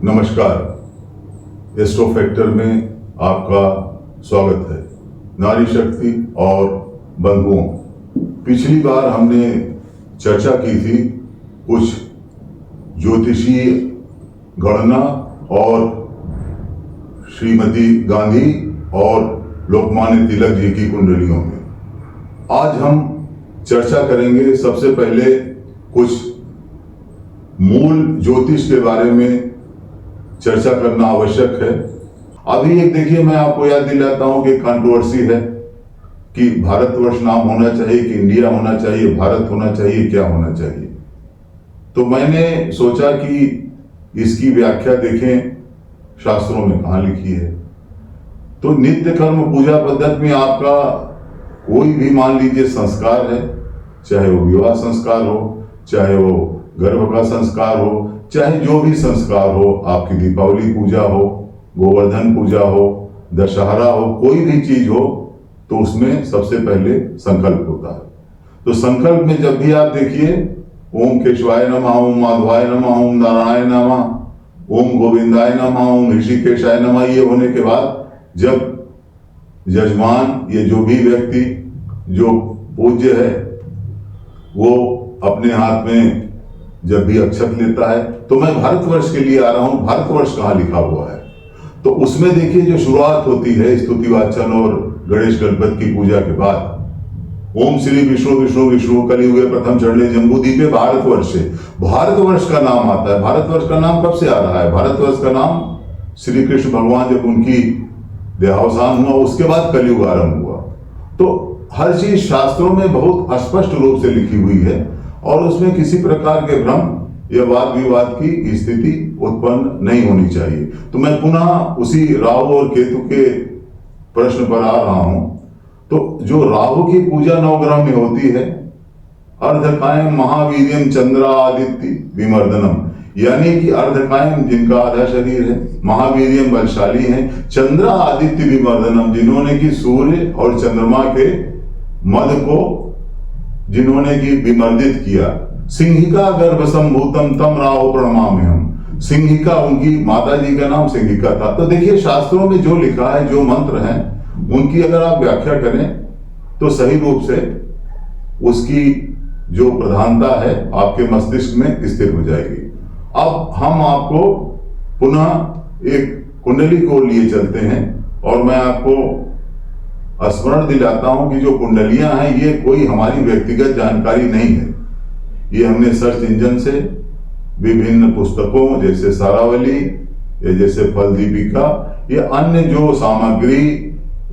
नमस्कार। Astro factor में आपका स्वागत है। नारी शक्ति और बंधुओं, पिछली बार हमने चर्चा की थी कुछ ज्योतिषीय गणना और श्रीमती गांधी और लोकमान्य तिलक जी की कुंडलियों में। आज हम चर्चा करेंगे सबसे पहले कुछ मूल ज्योतिष के बारे में चर्चा करना आवश्यक है। अभी एक देखिए, मैं आपको याद दिलाता हूं कि कंट्रोवर्सी है कि भारतवर्ष नाम होना चाहिए कि इंडिया होना चाहिए, भारत होना चाहिए, क्या होना चाहिए। तो मैंने सोचा कि इसकी व्याख्या देखें शास्त्रों में कहां लिखी है। तो नित्य कर्म पूजा पद्धति में आपका कोई भी मान लीजिए संस्कार है, चाहे वो विवाह संस्कार हो, चाहे वो गर्भ का संस्कार हो, चाहे जो भी संस्कार हो, आपकी दीपावली पूजा हो, गोवर्धन पूजा हो, दशहरा हो, कोई भी चीज हो, तो उसमें सबसे पहले संकल्प होता है। तो संकल्प में जब भी आप देखिए ओम केशवाय नमः, ओम माधवाय नमः, ओम नारायण नमः, ओम गोविंदाय नमः, ओम ऋषिकेशाय नमः, ये होने के बाद जब यजमान, ये जो भी व्यक्ति जो पूज्य है, वो अपने हाथ में जब भी अक्षत लेता है, तो मैं भारतवर्ष के लिए आ रहा हूं, भारतवर्ष कहां लिखा हुआ है। तो उसमें देखिए जो शुरुआत होती है स्तुति वाचन और गणेश गणपति की पूजा के बाद ओम श्री विष्णु विष्णु विष्णु कलियुगे प्रथम चढ़े जम्बूद्वीपे भारतवर्ष है। भारतवर्ष का नाम आता है। भारतवर्ष का नाम कब से आ रहा है? भारतवर्ष का नाम श्री कृष्ण भगवान जब उनकी देहावसान हुआ, उसके बाद कलियुग आरंभ हुआ। तो हर चीज शास्त्रों में बहुत स्पष्ट रूप से लिखी हुई है और उसमें किसी प्रकार के भ्रम या वाद विवाद की स्थिति उत्पन्न नहीं होनी चाहिए। तो मैं पुनः उसी राहु और केतु के प्रश्न पर आ रहा हूं। तो जो राहु की पूजा नवग्रह में होती है, अर्धकायम महावीर्यम चंद्रादित्य विमर्दनम, यानी कि अर्धकायम जिनका आधा शरीर है, महावीर्यम बलशाली है, चंद्रा आदित्य विमर्दनम जिन्होंने की सूर्य और चंद्रमा के मद को जिन्होंने की विमर्दित किया, सिंहिका गर्भ संभूतम तम राहु प्रणमाम्यहम। सिंहिका, उनकी माता जी का नाम सिंहिका था। तो देखिए शास्त्रों में जो लिखा है, जो मंत्र हैं, उनकी अगर आप व्याख्या करें तो सही रूप से उसकी जो प्रधानता है आपके मस्तिष्क में स्थिर हो जाएगी। अब हम आपको पुनः एक कुंडली को लिए चलते हैं और मैं आपको स्मरण दिलाता हूं कि जो कुंडलियां हैं ये कोई हमारी व्यक्तिगत जानकारी नहीं है। ये हमने सर्च इंजन से विभिन्न पुस्तकों जैसे सारावली या जैसे फल दीपिका या अन्य जो सामग्री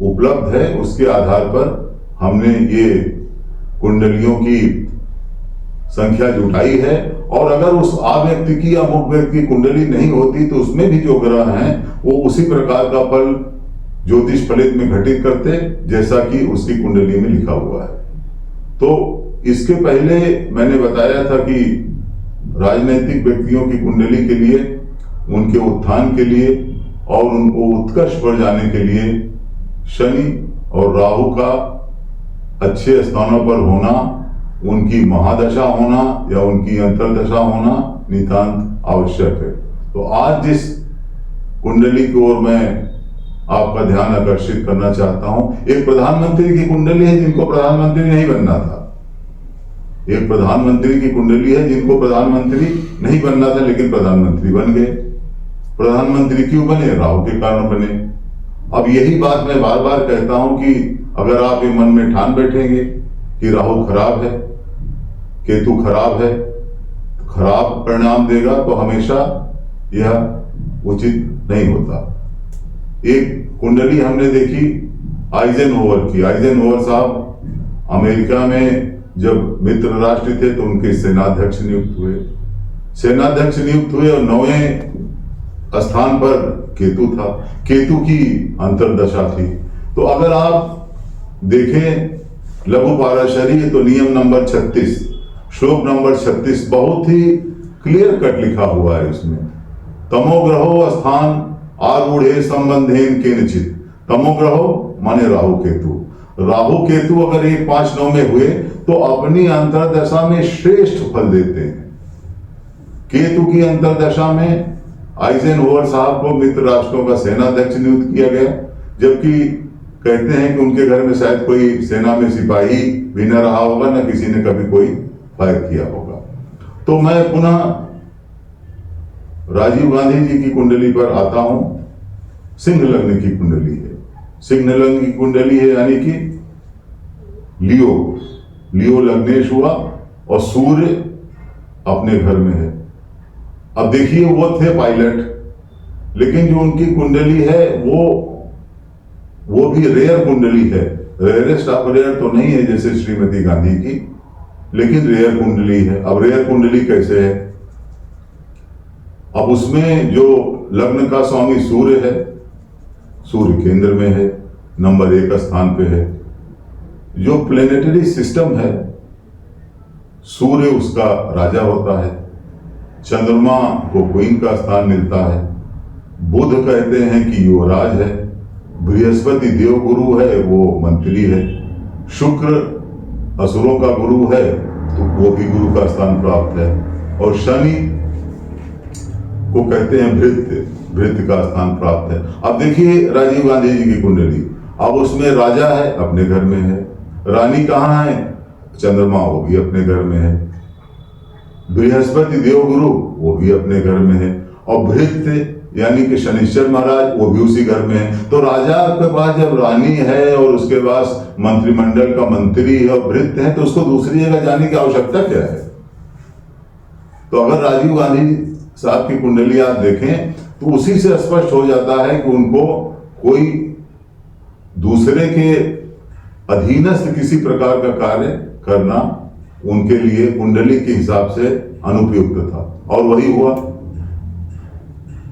उपलब्ध है उसके आधार पर हमने ये कुंडलियों की संख्या जुटाई है। और अगर उस आ व्यक्ति की या मुख व्यक्ति की कुंडली नहीं होती तो उसमें भी जो ग्रह हैं वो उसी प्रकार का फल ज्योतिष फलित में घटित करते जैसा कि उसकी कुंडली में लिखा हुआ है। तो इसके पहले मैंने बताया था कि राजनीतिक व्यक्तियों की कुंडली के लिए, उनके उत्थान के लिए और उनको उत्कर्ष पर जाने के लिए शनि और राहु का अच्छे स्थानों पर होना, उनकी महादशा होना या उनकी अंतरदशा होना नितांत आवश्यक है। तो आज जिस कुंडली की ओर मैं आपका ध्यान आकर्षित करना चाहता हूं, एक प्रधानमंत्री की कुंडली है जिनको प्रधानमंत्री नहीं बनना था। एक प्रधानमंत्री की कुंडली है जिनको प्रधानमंत्री नहीं बनना था लेकिन प्रधानमंत्री बन गए। प्रधानमंत्री क्यों बने? राहु के कारण बने। अब यही बात मैं बार बार कहता हूं कि अगर आप ये मन में ठान बैठेंगे कि राहु खराब है, केतु खराब है, तो खराब परिणाम देगा, तो हमेशा यह उचित नहीं होता। एक कुंडली हमने देखी आइजनहोवर की। आइजनहोवर साहब अमेरिका में जब मित्र राष्ट्र थे तो उनके सेनाध्यक्ष नियुक्त हुए। सेनाध्यक्ष नियुक्त हुए और 9वें स्थान पर केतु था। केतु की अंतरदशा थी। तो अगर आप देखें लघु पाराशरी तो नियम नंबर 36, श्लोक नंबर 36 बहुत ही क्लियर कट लिखा हुआ है उसमें। तमोग्रहो स्थान आरूढ़े संबंधेन केनचित। तमोग्रहो माने राहु केतु। राहु केतु अगर 1-5-9 में हुए तो अपनी अंतरदशा में श्रेष्ठ फल देते हैं। केतु की अंतरदशा में आइजनहोवर साहब को मित्र राष्ट्रों का सेनाध्यक्ष नियुक्त किया गया, जबकि कहते हैं कि उनके घर में शायद कोई सेना में सिपाही भी न रहा होगा, न किसी ने कभी कोई फायर किया होगा। तो मैं पुनः राजीव गांधी जी की कुंडली पर आता हूं। सिंह लग्न की कुंडली है, सिंह लग्न की कुंडली है, यानी कि लियो लग्नेश हुआ और सूर्य अपने घर में है। अब देखिए, वो थे पायलट, लेकिन जो उनकी कुंडली है वो भी रेयर कुंडली है। रेयरेस्ट ऑफ रेयर तो नहीं है जैसे श्रीमती गांधी की, लेकिन रेयर कुंडली है। अब रेयर कुंडली कैसे है? अब उसमें जो लग्न का स्वामी सूर्य है, सूर्य केंद्र में है, नंबर 1 स्थान पे है। जो प्लेनेटरी सिस्टम है, सूर्य उसका राजा होता है, चंद्रमा को क्वीन का स्थान मिलता है, बुध कहते हैं कि युवराज है, बृहस्पति देवगुरु है, वो मंत्री है, शुक्र असुरों का गुरु है तो वो भी गुरु का स्थान प्राप्त है, और शनि को कहते हैं भृत्य का स्थान प्राप्त है। अब देखिए राजीव गांधी जी की कुंडली, अब उसमें राजा है, अपने घर में है, रानी कहाँ है? चंद्रमा, वो भी अपने घर में है, बृहस्पति देवगुरु वो भी अपने घर में है, और भृत्य यानी कि शनिश्चर महाराज वो भी उसी घर में है। तो राजा के पास जब रानी है और उसके पास मंत्रिमंडल का मंत्री है और भृत्य है, तो उसको दूसरी जगह जाने की आवश्यकता क्या है? तो अगर राजीव गांधी साहब की कुंडली आप देखें तो उसी से स्पष्ट हो जाता है कि उनको कोई दूसरे के अधीनस्थ किसी प्रकार का कार्य करना उनके लिए कुंडली के हिसाब से अनुपयुक्त था, और वही हुआ।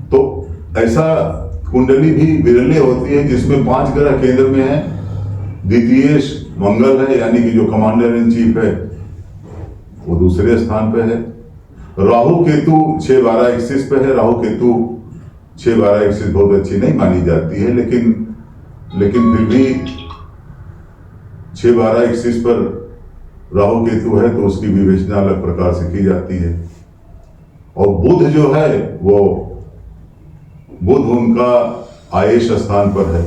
तो ऐसा कुंडली भी विरले होती है जिसमें 5 ग्रह केंद्र में है। द्वितीय मंगल है, यानी कि जो कमांडर इन चीफ है वो दूसरे स्थान पे है। राहु केतु 6, 12, 21 पे है। राहु केतु 6, 12, 21 बहुत अच्छी नहीं मानी जाती है, लेकिन फिर भी 6, 12, 21 पर राहु केतु है तो उसकी विवेचना अलग प्रकार से की जाती है। और बुध जो है वो बुध उनका आयेश स्थान पर है।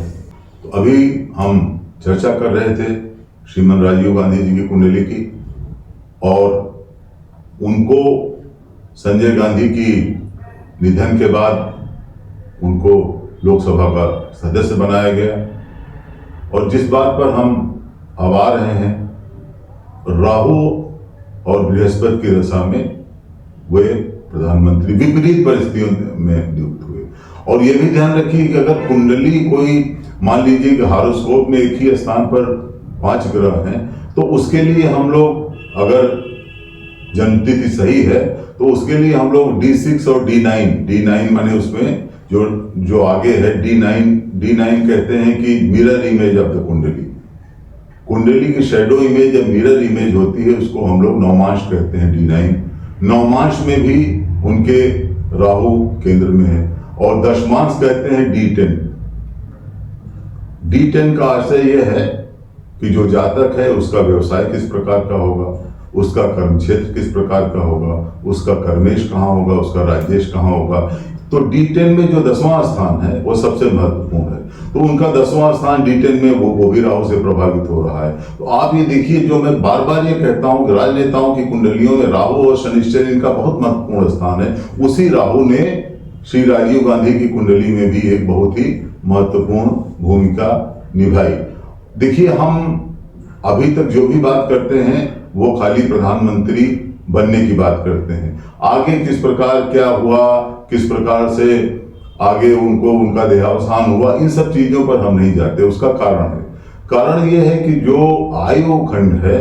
तो अभी हम चर्चा कर रहे थे श्रीमान राजीव गांधी जी की कुंडली की, और उनको संजय गांधी की निधन के बाद उनको लोकसभा का सदस्य बनाया गया। और जिस बात पर हम अब आ रहे हैं, राहु और बृहस्पति की दशा में वे प्रधानमंत्री विपरीत परिस्थितियों में नियुक्त हुए। और यह भी ध्यान रखिए कि अगर कुंडली कोई मान लीजिए कि हॉरोस्कोप में एक ही स्थान पर 5 ग्रह हैं, तो उसके लिए हम लोग, अगर जन्मतिथि सही है तो उसके लिए हम लोग D6 और D9 माने उसमें जो आगे है D9 कहते हैं कि मिरर इमेज ऑफ द कुंडली की शैडो इमेज या मिरर इमेज होती है, उसको हम लोग नवमांश कहते हैं। D9 नवमांश में भी उनके राहु केंद्र में है, और दशमांश कहते हैं D10 का आशय यह है कि जो जातक है उसका व्यवसाय किस प्रकार का होगा, उसका कर्म क्षेत्र किस प्रकार का होगा, उसका कर्मेश कहाँ होगा, उसका राज्येश कहाँ होगा। तो D10 में जो 10वां स्थान है वो सबसे महत्वपूर्ण है। तो उनका 10वां स्थान D10 में वो भी राहु से प्रभावित हो रहा है। तो आप ये देखिए, जो मैं बार बार ये कहता हूँ कि राजनेताओं की कुंडलियों में राहु और शनिश्चर इनका बहुत महत्वपूर्ण स्थान है। उसी राहु ने श्री राजीव गांधी की कुंडली में भी एक बहुत ही महत्वपूर्ण भूमिका निभाई। देखिए, हम अभी तक जो भी बात करते हैं वो खाली प्रधानमंत्री बनने की बात करते हैं। आगे किस प्रकार क्या हुआ, किस प्रकार से आगे उनका देहावसान हुआ, इन सब चीजों पर हम नहीं जाते। उसका कारण ये है कि जो आयु खंड है,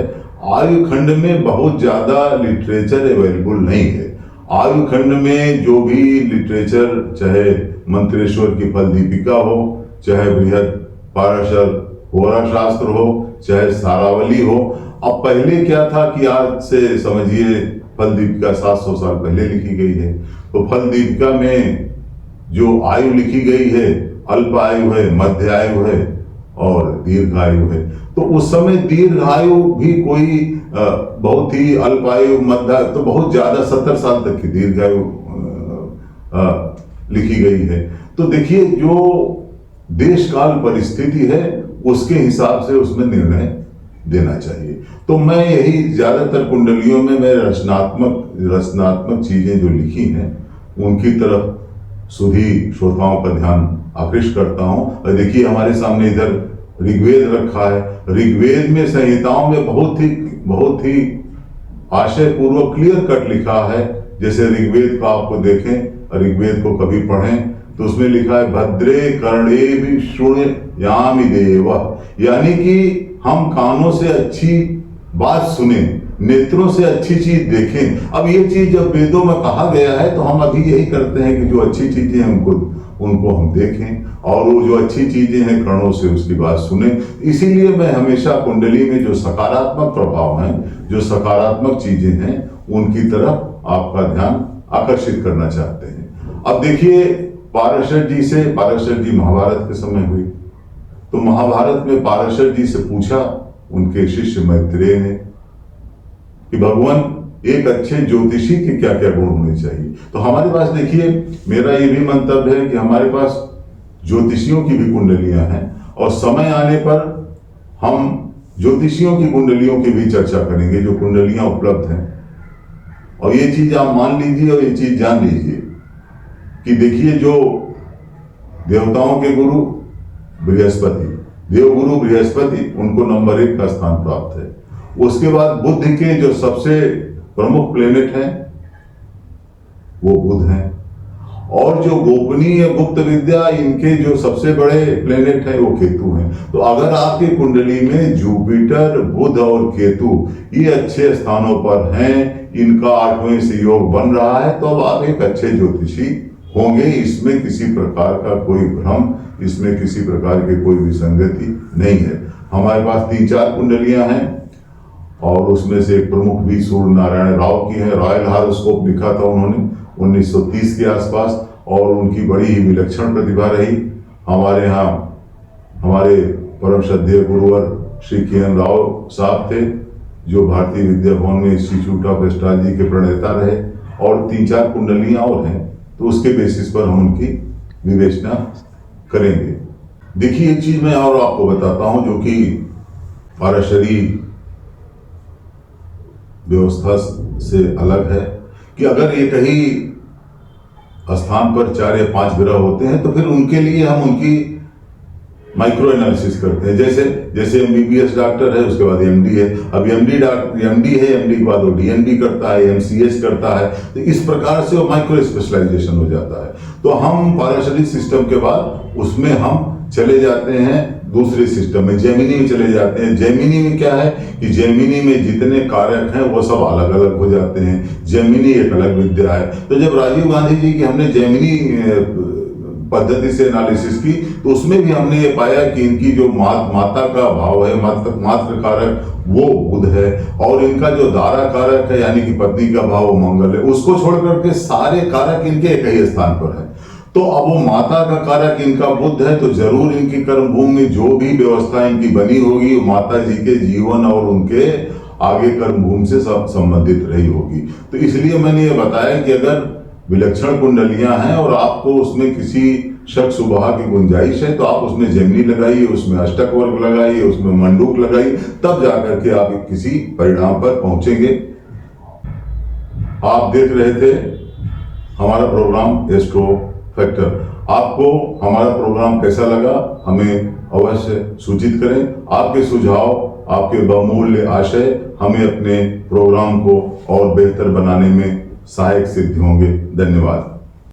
आयु खंड में बहुत ज्यादा लिटरेचर अवेलेबल नहीं है। आयु खंड में जो भी लिटरेचर, चाहे मंत्रेश्वर की फल दीपिका हो, चाहे बृहद पाराशर होरा शास्त्र हो, चाहे सारावली हो। अब पहले क्या था कि आज से समझिए फल दीपिका 700 साल पहले लिखी गई है। तो फल दीपिका में जो आयु लिखी गई है, अल्प आयु है, मध्य आयु है और दीर्घ आयु है। तो उस समय दीर्घ आयु भी कोई बहुत ही अल्प आयु, मध्य, तो बहुत ज्यादा 70 साल तक की दीर्घ आयु लिखी गई है। तो देखिए, जो देश काल परिस्थिति है उसके हिसाब से उसमें निर्णय देना चाहिए। तो मैं यही ज्यादातर कुंडलियों में मैं रचनात्मक चीजें जो लिखी हैं उनकी तरफ सुधी श्रोताओं का ध्यान आकृष्ट करता हूं। और देखिए, हमारे सामने इधर ऋग्वेद रखा है। ऋग्वेद में संहिताओं में बहुत ही आशय पूर्वक क्लियर कट लिखा है। जैसे ऋग्वेद को आपको देखें, ऋग्वेद को कभी पढ़ें तो उसमें लिखा है भद्रे कर्णे शृणुयामि देव, यानी कि हम कानों से अच्छी बात सुने, नेत्रों से अच्छी चीज देखें। अब ये चीज जब वेदों में कहा गया है तो हम अभी यही करते हैं कि जो अच्छी चीजें हैं उनको हम देखें, और वो जो अच्छी चीजें हैं कर्णों से उसकी बात सुने। इसीलिए मैं हमेशा कुंडली में जो सकारात्मक प्रभाव हैं, जो सकारात्मक चीजें हैं, उनकी तरफ आपका ध्यान आकर्षित करना चाहते हैं। अब देखिए, पाराशर जी महाभारत के समय हुई, तो महाभारत में पाराशर जी से पूछा उनके शिष्य मैत्रेय ने कि भगवान, एक अच्छे ज्योतिषी के क्या क्या गुण होने चाहिए। तो हमारे पास देखिए, मेरा ये भी मंतव्य है कि हमारे पास ज्योतिषियों की भी कुंडलियां हैं, और समय आने पर हम ज्योतिषियों की कुंडलियों की भी चर्चा करेंगे, जो कुंडलियां उपलब्ध हैं। और ये चीज आप मान लीजिए और ये चीज जान लीजिए कि देखिए, जो देवताओं के गुरु बृहस्पति, देवगुरु बृहस्पति, उनको नंबर 1 का स्थान प्राप्त है। उसके बाद बुध के जो सबसे प्रमुख प्लेनेट हैं वो बुध हैं, और जो गोपनीय गुप्त विद्या, इनके जो सबसे बड़े प्लेनेट हैं वो केतु हैं। तो अगर आपकी कुंडली में जुपिटर, बुध और केतु ये अच्छे स्थानों पर हैं, इनका 8वें से योग बन रहा है, तो अब आप एक अच्छे ज्योतिषी होंगे। इसमें किसी प्रकार का कोई भ्रम, इसमें किसी प्रकार की कोई विसंगति नहीं है। हमारे पास 3-4 कुंडलियां हैं, और उसमें से एक प्रमुख भी सूर्य नारायण राव की है। रॉयल हॉरोस्कोप लिखा था उन्होंने 1930 के आसपास, और उनकी बड़ी ही विलक्षण प्रतिभा रही। हमारे यहाँ हमारे परम श्रद्धेय गुरुवर श्री के.एन. राव साहब थे, जो भारतीय विद्या भवन में इंस्टीट्यूट ऑफ एस्ट्रोलॉजी के प्रणेता रहे, और 3-4 कुंडलियां और हैं, तो उसके बेसिस पर हम उनकी विवेचना करेंगे। देखिए, एक चीज मैं और आपको बताता हूं जो कि पाराशरी व्यवस्था से अलग है, कि अगर ये कहीं स्थान पर 4 या 5 ग्रह होते हैं तो फिर उनके लिए हम उनकी माइक्रो एनालिसिस करते हैं। जैसे एमबीबीएस डॉक्टर है, उसके बाद एमडी है। अब एमडी है, एमडी के बाद वो डीएनबी करता है, एमसीएस करता है, तो इस प्रकार से वो माइक्रो स्पेशलाइजेशन हो जाता है। तो हम पाराशरी सिस्टम के बाद उसमें हम चले जाते हैं दूसरे सिस्टम में, जेमिनी में चले जाते हैं। जेमिनी में क्या है कि जेमिनी में जितने कारक हैं वो सब अलग अलग हो जाते हैं। जेमिनी एक अलग विद्या है। तो जब राजीव गांधी जी की हमने जेमिनी पद्धति से एनालिसिस की, तो उसमें भी हमने ये पाया कि इनकी जो माता का भाव है, मातृ कारक वो बुध है, और इनका जो दारा कारक है यानी कि पत्नी का भाव वो मंगल है। उसको छोड़ करके सारे कारक इनके एक ही स्थान पर है। तो अब वो माता का कारक इनका बुध है, तो जरूर इनकी कर्म भूमि में जो भी व्यवस्था इनकी बनी होगी वो माता जी के जीवन और उनके आगे कर्म भूमि से संबंधित रही होगी। तो इसलिए मैंने ये बताया कि अगर विलक्षण कुंडलियां हैं और आपको उसमें किसी शक सुबह की गुंजाइश है, तो आप उसमें जेमिनी लगाइए, उसमें अष्टक वर्ग लगाइए, उसमें मंडूक लगाइए, तब जाकर के आप किसी परिणाम पर पहुंचेंगे। आप देख रहे थे हमारा प्रोग्राम एस्ट्रो फैक्टर। आपको हमारा प्रोग्राम कैसा लगा हमें अवश्य सूचित करें। आपके सुझाव, आपके बहुमूल्य आशय हमें अपने प्रोग्राम को और बेहतर बनाने में सहायक सिद्ध होंगे। धन्यवाद।